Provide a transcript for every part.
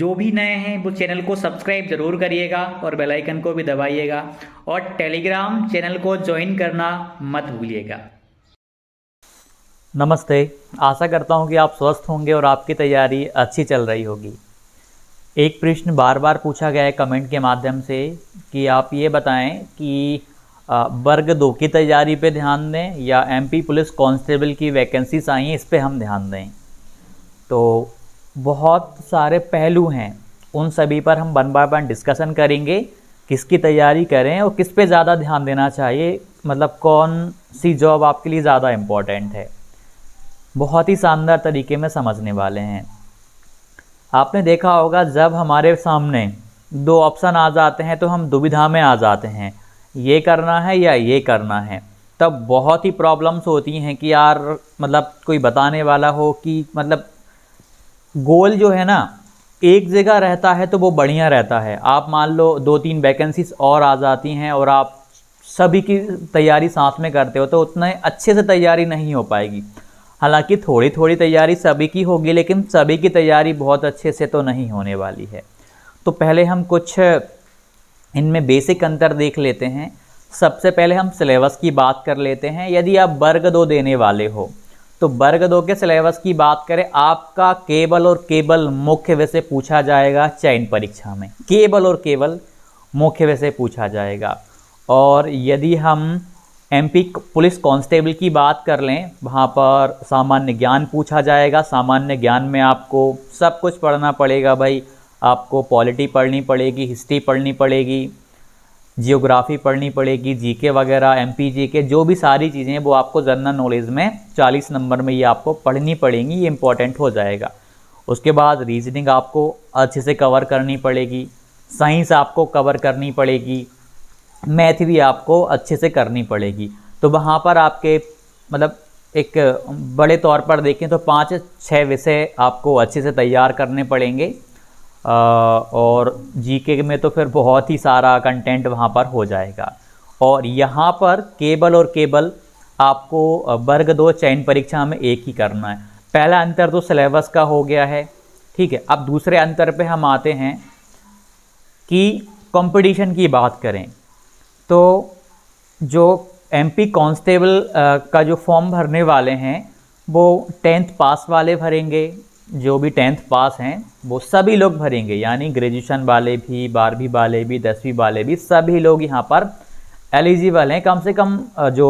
जो भी नए हैं वो चैनल को सब्सक्राइब ज़रूर करिएगा और बेल आइकन को भी दबाइएगा और टेलीग्राम चैनल को ज्वाइन करना मत भूलिएगा। नमस्ते, आशा करता हूँ कि आप स्वस्थ होंगे और आपकी तैयारी अच्छी चल रही होगी। एक प्रश्न बार बार पूछा गया है कमेंट के माध्यम से कि आप ये बताएं कि वर्ग 2 की तैयारी पे ध्यान दें या एमपी पुलिस कांस्टेबल की वैकेंसीज आई हैं इस पे हम ध्यान दें। तो बहुत सारे पहलू हैं, उन सभी पर हम वन बाय वन डिस्कशन करेंगे, किसकी तैयारी करें और किस पे ज़्यादा ध्यान देना चाहिए, मतलब कौन सी जॉब आपके लिए ज़्यादा इम्पॉर्टेंट है। बहुत ही शानदार तरीके में समझने वाले हैं। आपने देखा होगा जब हमारे सामने दो ऑप्शन आ जाते हैं तो हम दुविधा में आ जाते हैं, ये करना है या ये करना है। तब बहुत ही प्रॉब्लम्स होती हैं कि यार मतलब कोई बताने वाला हो कि मतलब गोल जो है ना एक जगह रहता है तो वो बढ़िया रहता है। आप मान लो 2-3 वैकेंसीज और आ जाती हैं और आप सभी की तैयारी साथ में करते हो तो उतने अच्छे से तैयारी नहीं हो पाएगी। हालांकि थोड़ी थोड़ी तैयारी सभी की होगी, लेकिन सभी की तैयारी बहुत अच्छे से तो नहीं होने वाली है। तो पहले हम कुछ इनमें बेसिक अंतर देख लेते हैं। सबसे पहले हम सिलेबस की बात कर लेते हैं। यदि आप वर्ग 2 देने वाले हो तो वर्ग 2 के सिलेबस की बात करें, आपका केवल और केवल मुख्य विषय पूछा जाएगा चयन परीक्षा में, केवल और केवल मुख्य विषय पूछा जाएगा। और यदि हम एमपी पुलिस कांस्टेबल की बात कर लें, वहाँ पर सामान्य ज्ञान पूछा जाएगा। सामान्य ज्ञान में आपको सब कुछ पढ़ना पड़ेगा भाई। आपको पॉलिटी पढ़नी पड़ेगी, हिस्ट्री पढ़नी पड़ेगी, जियोग्राफी पढ़नी पड़ेगी, जीके वगैरह, एमपी जीके, जो भी सारी चीज़ें वो आपको जनरल नॉलेज में 40 नंबर में ये आपको पढ़नी पड़ेंगी, ये इंपॉर्टेंट हो जाएगा। उसके बाद रीजनिंग आपको अच्छे से कवर करनी पड़ेगी, साइंस आपको कवर करनी पड़ेगी, मैथ भी आपको अच्छे से करनी पड़ेगी। तो वहाँ पर आपके मतलब एक बड़े तौर पर देखें तो 5-6 विषय आपको अच्छे से तैयार करने पड़ेंगे। और जीके में तो फिर बहुत ही सारा कंटेंट वहाँ पर हो जाएगा। और यहाँ पर केवल और केवल आपको वर्ग 2 चयन परीक्षा में एक ही करना है। पहला अंतर तो सिलेबस का हो गया है, ठीक है। अब दूसरे अंतर पे हम आते हैं कि कंपटीशन की बात करें तो जो एमपी कांस्टेबल का जो फॉर्म भरने वाले हैं वो 10th पास वाले भरेंगे। जो भी 10th पास हैं वो सभी लोग भरेंगे, यानी ग्रेजुएशन वाले भी, 12वीं वाले भी, 10वीं वाले भी, सभी लोग यहाँ पर एलिजिबल हैं। कम से कम जो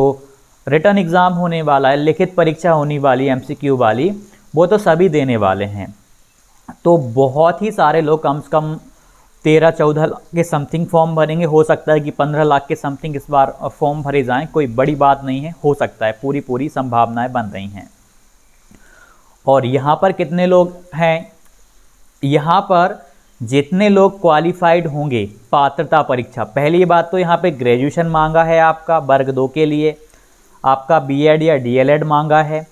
रिटर्न एग्ज़ाम होने वाला है, लिखित परीक्षा होने वाली एमसीक्यू वाली, वो तो सभी देने वाले हैं। तो बहुत ही सारे लोग, कम से कम 13-14 लाख के समथिंग फॉर्म भरेंगे। हो सकता है कि 15 लाख के समथिंग इस बार फॉर्म भरे जाएं, कोई बड़ी बात नहीं है, हो सकता है, पूरी संभावनाएं बन रही हैं। और यहाँ पर कितने लोग हैं? यहाँ पर जितने लोग क्वालिफाइड होंगे पात्रता परीक्षा, पहली बात तो यहाँ पे ग्रेजुएशन मांगा है आपका वर्ग 2 के लिए, आपका बीएड या डीएलएड मांगा है।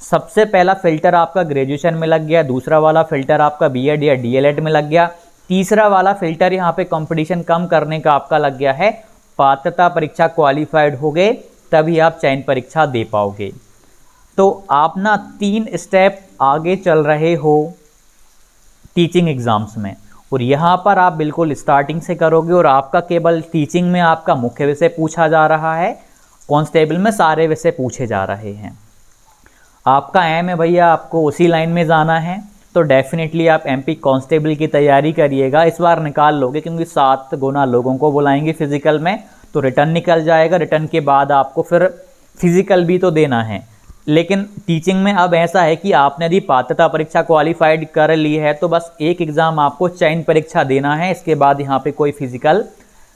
सबसे पहला फिल्टर आपका ग्रेजुएशन में लग गया, दूसरा वाला फिल्टर आपका बीएड या डीएलएड में लग गया, तीसरा वाला फिल्टर यहाँ पे कंपटीशन कम करने का आपका लग गया है पात्रता परीक्षा क्वालिफाइड हो गए तभी आप चयन परीक्षा दे पाओगे। तो आप ना 3 स्टेप आगे चल रहे हो टीचिंग एग्जाम्स में, और यहाँ पर आप बिल्कुल स्टार्टिंग से करोगे और आपका केवल टीचिंग में आपका मुख्य विषय पूछा जा रहा है, कांस्टेबल में सारे विषय पूछे जा रहे हैं। आपका एम है भैया आपको उसी लाइन में जाना है तो डेफिनेटली आप एमपी कांस्टेबल की तैयारी करिएगा। इस बार निकाल लोगे क्योंकि 7 गुना लोगों को बुलाएंगे फिजिकल में, तो रिटर्न निकल जाएगा। रिटर्न के बाद आपको फिर फिजिकल भी तो देना है। लेकिन टीचिंग में अब ऐसा है कि आपने यदि पात्रता परीक्षा क्वालिफाइड कर ली है तो बस एक एग्ज़ाम आपको चयन परीक्षा देना है, इसके बाद यहाँ पे कोई फिजिकल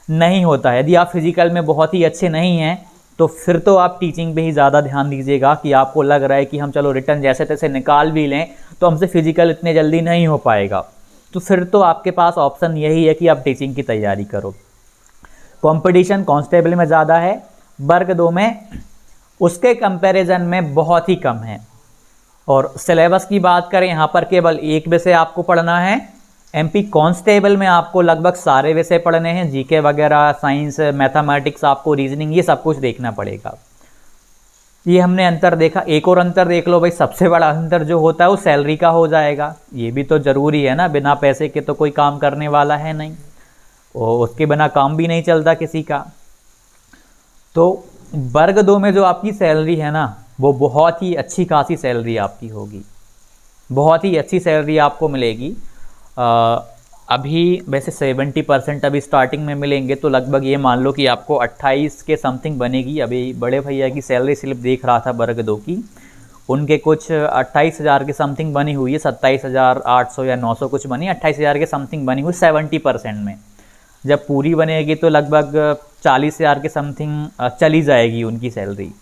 नहीं होता है। यदि आप फिजिकल में बहुत ही अच्छे नहीं हैं तो फिर तो आप टीचिंग पे ही ज़्यादा ध्यान दीजिएगा कि आपको लग रहा है कि हम चलो रिटर्न जैसे तैसे निकाल भी लें तो हमसे फिजिकल इतने जल्दी नहीं हो पाएगा, तो फिर तो आपके पास ऑप्शन यही है कि आप टीचिंग की तैयारी करो। कंपटीशन कांस्टेबल में ज़्यादा है, वर्ग 2 में उसके कंपैरिजन में बहुत ही कम है। और सिलेबस की बात करें, यहाँ पर केवल एक विषय आपको पढ़ना है। एमपी कांस्टेबल में आपको लगभग सारे विषय पढ़ने हैं, जीके वगैरह, साइंस, मैथमेटिक्स, आपको रीजनिंग, ये सब कुछ देखना पड़ेगा। ये हमने अंतर देखा। एक और अंतर देख लो भाई, सबसे बड़ा अंतर जो होता है वो सैलरी का हो जाएगा। ये भी तो ज़रूरी है ना, बिना पैसे के तो कोई काम करने वाला है नहीं, और उसके बिना काम भी नहीं चलता किसी का। तो वर्ग 2 में जो आपकी सैलरी है ना, वो बहुत ही अच्छी खासी सैलरी आपकी होगी, बहुत ही अच्छी सैलरी आपको मिलेगी। अभी वैसे 70% अभी स्टार्टिंग में मिलेंगे, तो लगभग ये मान लो कि आपको 28 के समथिंग बनेगी। अभी बड़े भैया की सैलरी स्लिप देख रहा था वर्ग 2 की, उनके कुछ 28,000 के समथिंग बनी हुई है, 27,800 या 900 कुछ बनी, 28,000 के समथिंग बनी हुई 70% में। जब पूरी बनेगी तो लगभग 40,000 के समथिंग चली जाएगी उनकी सैलरी।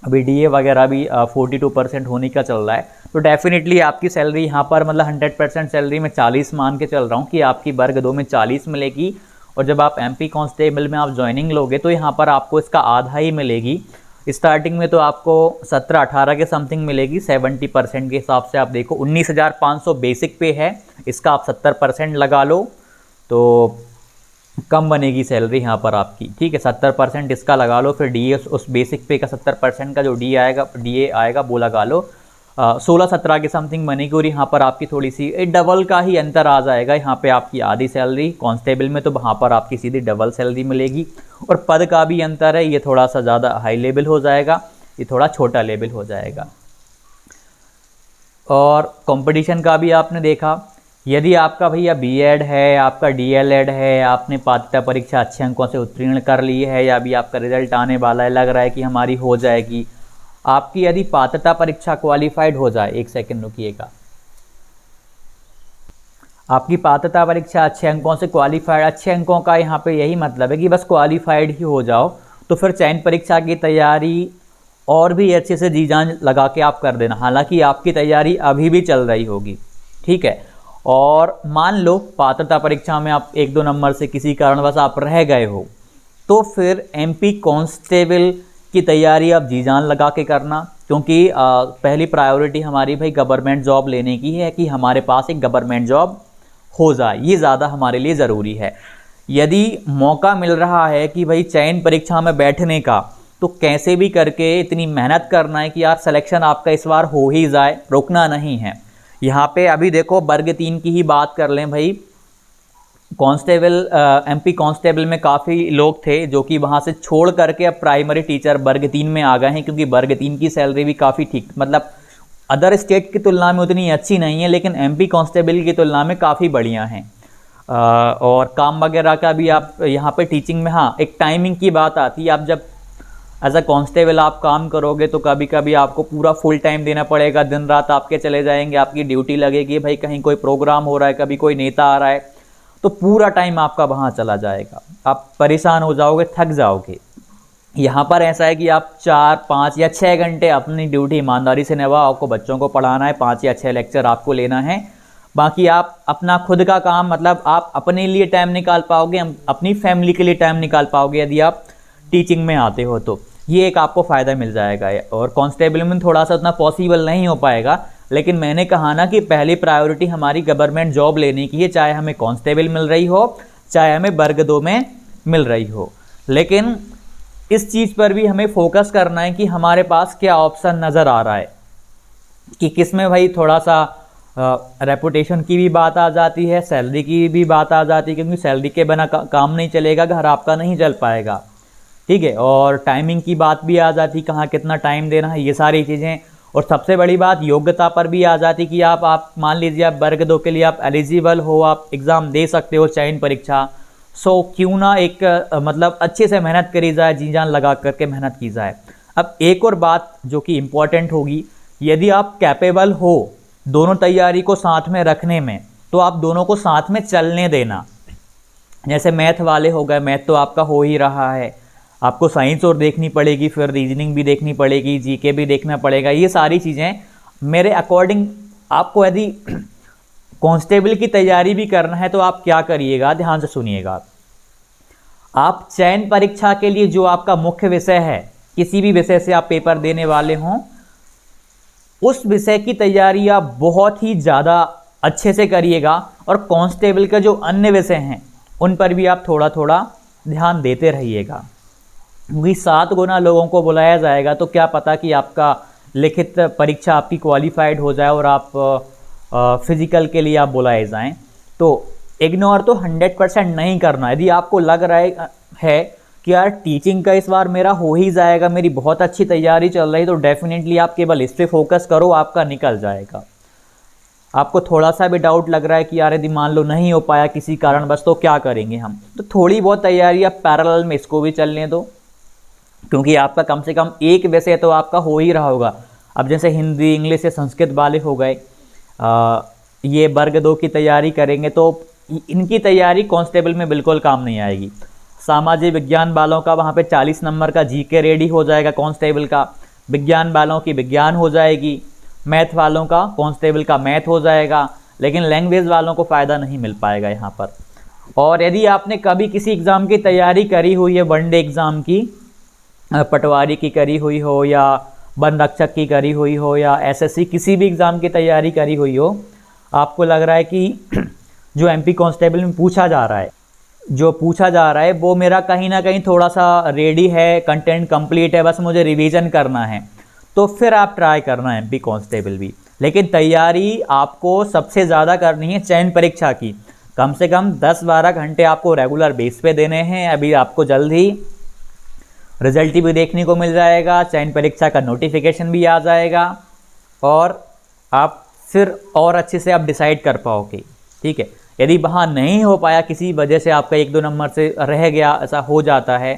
अभी डीए वगैरह भी 42% होने का चल रहा है, तो डेफिनेटली आपकी सैलरी यहाँ पर मतलब 100% सैलरी में 40 मान के चल रहा हूँ कि आपकी वर्ग 2 में 40 मिलेगी। और जब आप एमपी कांस्टेबल में आप ज्वाइनिंग लोगे तो यहाँ पर आपको इसका आधा ही मिलेगी। स्टार्टिंग में तो आपको 17-18 के समथिंग मिलेगी। 70% के हिसाब से आप देखो 19,500 बेसिक पे है, इसका आप 70% लगा लो तो कम बनेगी सैलरी यहाँ पर आपकी। ठीक है, 70% इसका लगा लो, फिर डीए उस बेसिक पे का 70% का जो डीए आएगा वो लगा लो, 16-17 के समथिंग बनेगी। और यहाँ पर आपकी थोड़ी सी डबल का ही अंतर आ जाएगा। यहाँ पे आपकी आधी सैलरी कांस्टेबल में, तो वहाँ पर आपकी सीधी डबल सैलरी मिलेगी। और पद का भी अंतर है, ये थोड़ा सा ज़्यादा हाई लेवल हो जाएगा, ये थोड़ा छोटा लेवल हो जाएगा। और कंपटीशन का भी आपने देखा, यदि आपका भैया बीएड है, आपका डीएलएड है, आपने पात्रता परीक्षा अच्छे अंकों से उत्तीर्ण कर ली है, या अभी आपका रिजल्ट आने वाला है, लग रहा है कि हमारी हो जाएगी, आपकी यदि पात्रता परीक्षा क्वालिफाइड हो जाए, एक सेकंड रुकिएगा, आपकी पात्रता परीक्षा अच्छे अंकों से क्वालिफाइड, अच्छे अंकों का यहाँ पे यही मतलब है कि बस क्वालिफाइड ही हो जाओ, तो फिर चयन परीक्षा की तैयारी और भी अच्छे से जी जान लगा के आप कर देना। हालांकि आपकी तैयारी अभी भी चल रही होगी, ठीक है। और मान लो पात्रता परीक्षा में आप 1-2 नंबर से किसी कारणवश आप रह गए हो, तो फिर एमपी कांस्टेबल की तैयारी आप जी जान लगा के करना, क्योंकि पहली प्रायोरिटी हमारी भाई गवर्नमेंट जॉब लेने की है कि हमारे पास एक गवर्नमेंट जॉब हो जाए, ये ज़्यादा हमारे लिए ज़रूरी है। यदि मौका मिल रहा है कि भाई चयन परीक्षा में बैठने का, तो कैसे भी करके इतनी मेहनत करना है कि यार सिलेक्शन आपका इस बार हो ही जाए, रुकना नहीं है। यहाँ पे अभी देखो वर्ग 3 की ही बात कर लें भाई, कांस्टेबल एमपी कांस्टेबल में काफ़ी लोग थे जो कि वहाँ से छोड़ करके अब प्राइमरी टीचर वर्ग 3 में आ गए हैं, क्योंकि वर्ग 3 की सैलरी भी काफ़ी ठीक, मतलब अदर स्टेट की तुलना में उतनी अच्छी नहीं है, लेकिन एमपी कांस्टेबल की तुलना में काफ़ी बढ़िया हैं। और काम वगैरह का भी आप यहाँ पे टीचिंग में, हाँ एक टाइमिंग की बात आती है, आप जब एज अ कांस्टेबल आप काम करोगे तो कभी कभी आपको पूरा फुल टाइम देना पड़ेगा, दिन रात आपके चले जाएंगे, आपकी ड्यूटी लगेगी, भाई कहीं कोई प्रोग्राम हो रहा है, कभी कोई नेता आ रहा है, तो पूरा टाइम आपका वहाँ चला जाएगा, आप परेशान हो जाओगे, थक जाओगे। यहाँ पर ऐसा है कि आप 4, 5 या 6 घंटे अपनी ड्यूटी ईमानदारी से निभाओ, आपको बच्चों को पढ़ाना है, 5 या 6 लेक्चर आपको लेना है, बाकी आप अपना खुद का काम, मतलब आप अपने लिए टाइम निकाल पाओगे, अपनी फैमिली के लिए टाइम निकाल पाओगे यदि आप टीचिंग में आते हो, तो ये एक आपको फ़ायदा मिल जाएगा। और कांस्टेबल में थोड़ा सा उतना पॉसिबल नहीं हो पाएगा, लेकिन मैंने कहा ना कि पहली प्रायोरिटी हमारी गवर्नमेंट जॉब लेने की है, चाहे हमें कांस्टेबल मिल रही हो, चाहे हमें वर्ग 2 में मिल रही हो। लेकिन इस चीज़ पर भी हमें फोकस करना है कि हमारे पास क्या ऑप्शन नज़र आ रहा है, कि किस में भाई थोड़ा सा रेपुटेशन की भी बात आ जाती है, सैलरी की भी बात आ जाती है, क्योंकि सैलरी के बिना काम नहीं चलेगा, घर आपका नहीं चल पाएगा, ठीक है। और टाइमिंग की बात भी आ जाती, कहाँ कितना टाइम देना है, ये सारी चीज़ें। और सबसे बड़ी बात योग्यता पर भी आ जाती कि आप मान लीजिए आप वर्ग 2 के लिए आप एलिजिबल हो, आप एग्ज़ाम दे सकते हो चयन परीक्षा, सो क्यों ना एक मतलब अच्छे से मेहनत करी जाए, जी जान लगा करके मेहनत की जाए। अब एक और बात जो कि इम्पॉर्टेंट होगी, यदि आप कैपेबल हो दोनों तैयारी को साथ में रखने में, तो आप दोनों को साथ में चलने देना। जैसे मैथ वाले हो गए, मैथ तो आपका हो ही रहा है, आपको साइंस और देखनी पड़ेगी, फिर रीजनिंग भी देखनी पड़ेगी, जीके भी देखना पड़ेगा, ये सारी चीज़ें मेरे अकॉर्डिंग आपको यदि कांस्टेबल की तैयारी भी करना है तो आप क्या करिएगा, ध्यान से सुनिएगा। आप चयन परीक्षा के लिए जो आपका मुख्य विषय है, किसी भी विषय से आप पेपर देने वाले हों, उस विषय की तैयारी आप बहुत ही ज़्यादा अच्छे से करिएगा। और कांस्टेबल के जो अन्य विषय हैं उन पर भी आप थोड़ा थोड़ा ध्यान देते रहिएगा। क्योंकि 7 गुना लोगों को बुलाया जाएगा, तो क्या पता कि आपका लिखित परीक्षा आपकी क्वालिफाइड हो जाए और आप फिजिकल के लिए आप बुलाए जाएं। तो इग्नोर तो 100% नहीं करना। यदि आपको लग रहा है कि यार टीचिंग का इस बार मेरा हो ही जाएगा, मेरी बहुत अच्छी तैयारी चल रही, तो डेफिनेटली आप केवल इस पे फोकस करो, आपका निकल जाएगा। आपको थोड़ा सा भी डाउट लग रहा है कि यार यदि मान लो नहीं हो पाया किसी कारण बस, तो क्या करेंगे हम, तो थोड़ी बहुत तैयारी आप पैरेलल में इसको भी चलने दो, क्योंकि आपका कम से कम एक विषय तो आपका हो ही रहा होगा। अब जैसे हिंदी, इंग्लिश या संस्कृत वाले हो गए, ये वर्ग 2 की तैयारी करेंगे तो इनकी तैयारी कांस्टेबल में बिल्कुल काम नहीं आएगी। सामाजिक विज्ञान वालों का वहाँ पे 40 नंबर का जीके रेडी हो जाएगा कांस्टेबल का, विज्ञान वालों की विज्ञान हो जाएगी, मैथ वालों का कांस्टेबल का मैथ हो जाएगा, लेकिन लैंग्वेज वालों को फ़ायदा नहीं मिल पाएगा यहाँ पर। और यदि आपने कभी किसी एग्ज़ाम की तैयारी करी हुई है, वनडे एग्ज़ाम की, पटवारी की करी हुई हो या वन रक्षक की करी हुई हो या एसएससी किसी भी एग्ज़ाम की तैयारी करी हुई हो, आपको लग रहा है कि जो एमपी कांस्टेबल में पूछा जा रहा है वो मेरा कहीं ना कहीं थोड़ा सा रेडी है, कंटेंट कंप्लीट है, बस मुझे रिवीजन करना है, तो फिर आप ट्राई करना एमपी कांस्टेबल भी। लेकिन तैयारी आपको सबसे ज़्यादा करनी है चयन परीक्षा की। कम से कम 10-12 घंटे आपको रेगुलर बेस पे देने हैं। अभी आपको जल्द ही रिजल्ट भी देखने को मिल जाएगा, चयन परीक्षा का नोटिफिकेशन भी आ जाएगा और आप फिर और अच्छे से आप डिसाइड कर पाओगे। ठीक है, यदि वहाँ नहीं हो पाया, किसी वजह से आपका 1-2 नंबर से रह गया, ऐसा हो जाता है,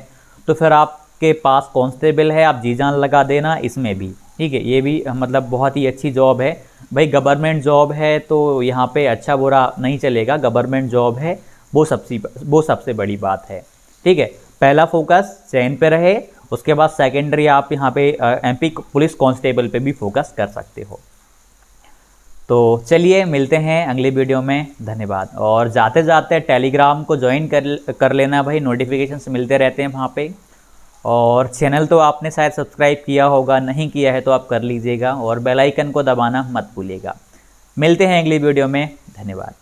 तो फिर आपके पास कांस्टेबल है, आप जी जान लगा देना इसमें भी। ठीक है, ये भी मतलब बहुत ही अच्छी जॉब है भाई, गवर्नमेंट जॉब है, तो यहाँ पे अच्छा बुरा नहीं चलेगा, गवर्नमेंट जॉब है, वो सबसे बड़ी बात है। ठीक है, पहला फोकस चयन पे रहे, उसके बाद सेकेंडरी आप यहाँ पे एमपी पुलिस कांस्टेबल पे भी फोकस कर सकते हो। तो चलिए मिलते हैं अगले वीडियो में, धन्यवाद। और जाते जाते टेलीग्राम को ज्वाइन कर लेना भाई, नोटिफिकेशंस मिलते रहते हैं वहाँ पे। और चैनल तो आपने शायद सब्सक्राइब किया होगा, नहीं किया है तो आप कर लीजिएगा और बेल आइकन को दबाना मत भूलिएगा। मिलते हैं अगली वीडियो में, धन्यवाद।